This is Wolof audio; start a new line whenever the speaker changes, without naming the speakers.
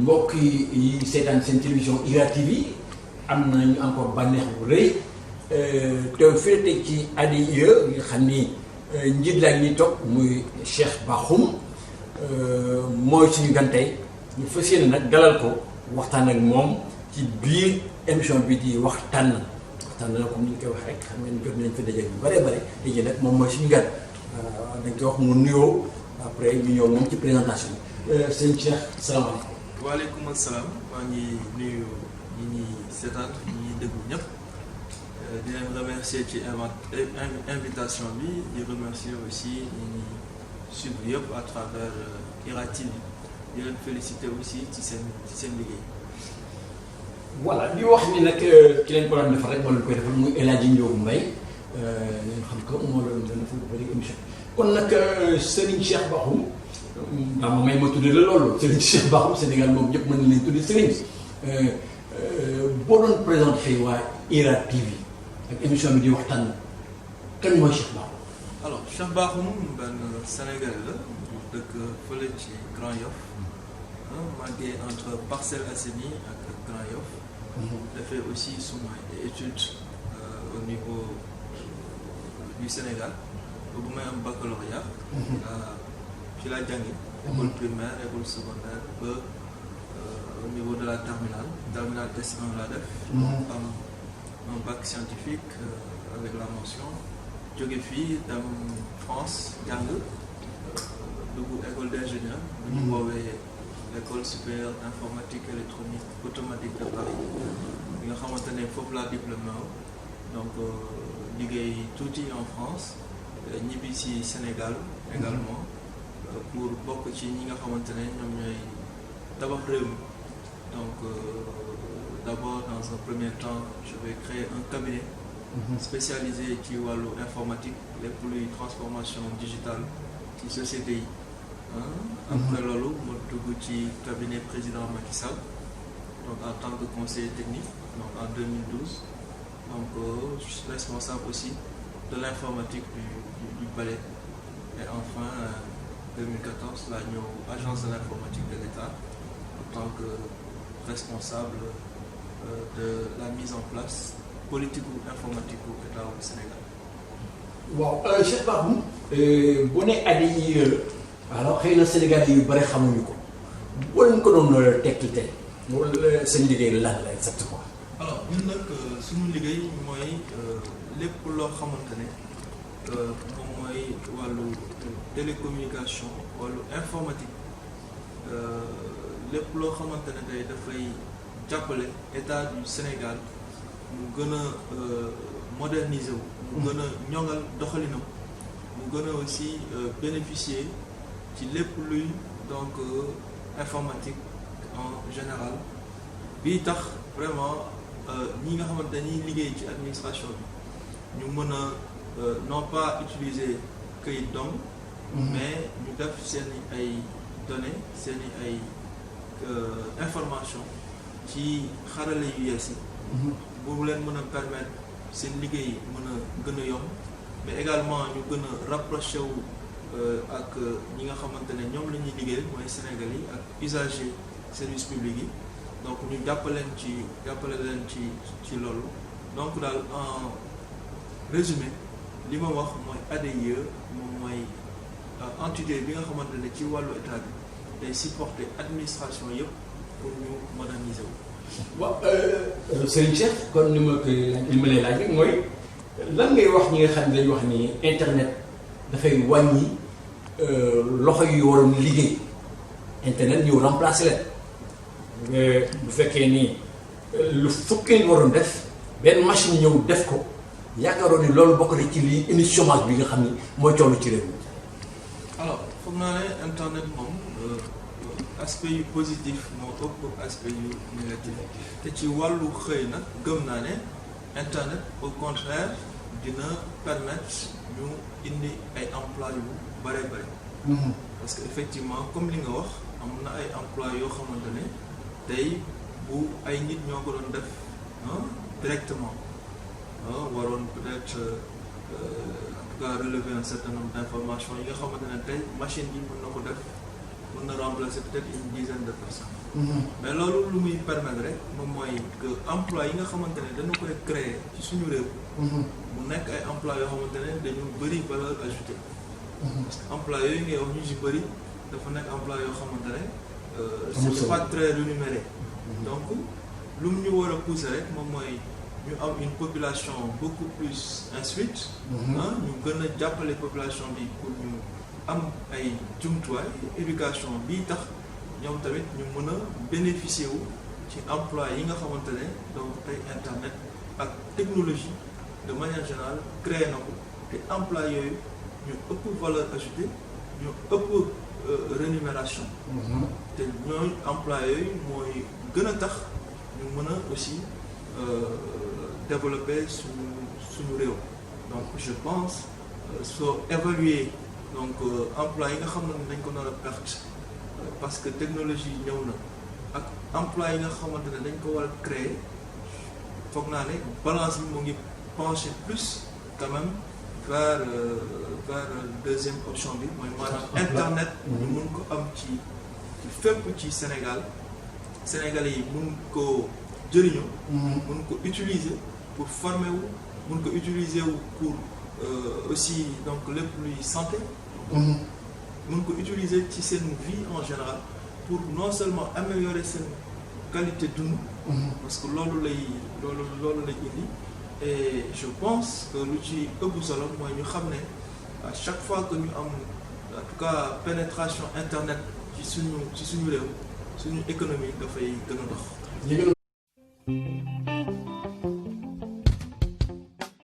mbokk yi seetaan seen télévision IYA TV am nañu encore bànneex bu rëy te fii tey ci ADIE nga xam ni njiit laa ngi toog muy Cheikh Bakhoum mooy suñu gan tey ñu fas yéene nag dalal ko waxtaan ak moom ci biir émission bi di waxtaan na comme ni ñu koy wax rek xam ngeen jot nañ fa daje bu bëree bëri léegi nag moom mooy suñu gan dañ koy wax mu nuyoo après ñu ñëw moom ci présentation bi sëñ Cheikh salaamaaleykum.
waaleykum salaam maa ngi nuyu ñi ñuy seetaan ñi ñuy déglu ñëpp di leen remercier ci invitation bi di remercier aussi ñi ñuy suivre yëpp à travers IYA TV di leen féliciter aussi ci seen liggéey.
voilà di wax ni nag ki leen ko daan defal rek moo leen koy defal muy El Hadji Ndiogou Mbaye ngeen xam ko moo leen doon defal ba léegi émission kon nag Serigne Cheikh Bakhoum daa ma may ma tuddee la loolu Serigne Cheikh Bakhoum Sénégal moom ñëpp mën na leen tuddee Serigne boo doon présenté waa IYA TV ak émission bi di waxtaan kan mooy Cheikh Bakhoum.
alors Cheikh Bakhoum benn Sénégalais la dëkk fële ci Grand Yoff màggee entre Parcelles Assainies ak Grand Yoff. dafay aussi suma études au niveau du Sénégal bu may am baccalauréat. ci laa jàngi école primaire école secondaire ba au niveau de la terminale S1 laa def. am un bac scientifique avec la mention jóge fii dem France jàng dugg école d'ingénieur bu ñu woowee l'école supérieure d'informatique électronique automatique de Paris bi nga xamante ne foofu laa diplômé donc liggéey tuuti en France ñibbi si Sénégal également pour bokk ci ñi nga xamante ne ñoom ñooy tabax réew mi donc d'abord dans un premier temps je vais créer un cabinet spécialisé ci wàllu informatique lépp luy transformation digitale ci société yi. Après loolu ma dugg ci cabinet président Macky Sall donc en tant que conseiller technique donc en 2012 donc je suis responsable aussi de l'informatique du palais et enfin 2014 la ñëw agence de l'informatique de l'État en tant que responsable de la mise en place politique informatique bu État au Sénégal.
waaw Cheikh Bakhoum bu ne ADIE alors xëy na Sénégal yu bëri xamuñu ko boo leen ko doon tekki tey wala seen liggéey lan la exactement.
alors ñun nag suñu liggéey mooy lépp loo xamante ne moom mooy wàllu télécommunication wàllu informatique lépp loo xamante ne tey dafay jàppale état du Sénégal mu gën a moderniser wu. mu gën a ñoŋal doxalinam mu gën a aussi bénéficier. ci lépp luy donc informatique en général bii tax vraiment ñi nga xamante dañuy liggéey ci administration bi ñu mën a non pas utiliser këyit dong mais ñu def seeni ay données seeni ay information ci xarale yu yees yi bu leen mën a permettre seen liggéey mën a gën a yomb mais également ñu gën a rapproché wu ak ñi nga xamante ne ñoom la ñuy liggéey mooy Sénégal yi ak usager service public yi donc ñu jàppale leen ci loolu donc daal en résumé li ma wax mooy ADIE moom mooy entité bi nga xamante ne ci wàllu état bi day supporter administration yëpp pour ñu moderniser wu.
waaw Serigne Cheikh kon ni ma lay laaj rek mooy lan ngay wax ñi nga xam ne dañuy wax ni internet dafay wàññi loxo yu waroon liggéey internet ñëw remplacer leen bu fekkee ni lu fukkee waroon def benn machine ñëw def ko yaakaaroon ni loolu bokk na ci lii indi chômage bi nga xam ni mooy coono ci réew mi.
alors foog naa ne internet moom aspect yu positif moo ëpp aspect yu négatif te ci wàllu xëy nag gëm naa ne internet au contraire dina permettre ñu indi ay emploi yu bare bare parce que effectivement comme li nga wax am na ay emploi yoo xamante ne tey bu ay nit ñoo ko doon def directement waroon peut-être en tout cas relever un certain nombre d'informations yi nga xamante ne tey machine bi mën na ko def mën na remplacer peut-être une dizaine de personnes. mais loolu lu muy permettre rek moom mooy que emploi yi nga xamante ne dañu koy créer ci suñu réew. mu nekk ay emploi yoo xamante ne dañu bëri valeur ajoutée. parce que emploi yooyu ngay wax ñu ci bëri dafa nekk emploi yoo xamante ne. c'est pas très rémunéré. donc lu mu ñu war a pousser rek moom mooy ñu am une population beaucoup plus instruite. ñu gën a jàppale population bi pour ñu am ay jumtuwaay éducation bii tax ñoom tamit ñu mën a bénéficier wu ci emploi yi nga xamante ne donc tey internet ak technologie de manière générale créé na ko te emploi yooyu ñu ëpp valeur ajoutée ñu ëpp rémunération. te ñooy emploi yooyu mooy gën a tax ñu mën a aussi développer suñu réew. donc je pense soo évaluer donc emploi yi nga xam ne dañ ko nar a perte parce que technologie ñëw na ak emploi yi nga xamante ne dañ ko war a créer foog naa ne balance bi mu ngi penché plus quand même vers deuxième option bi mooy maanaam internet ñu mun ko am ci fépp ci Sénégalais yi mun ko jëriñoo mun ko utiliser pour former wu mun ko utiliser wu pour aussi donc lépp luy santé mun ko utiliser ci seen vie en général pour non seulement améliorer seen qualité dund parce que loolu lay indi et je pense que lu ci ëpp solo mooy ñu xam ne à chaque fois que ñu am en tout cas pénétration internet ci suñu réew suñu économie dafay gën a dox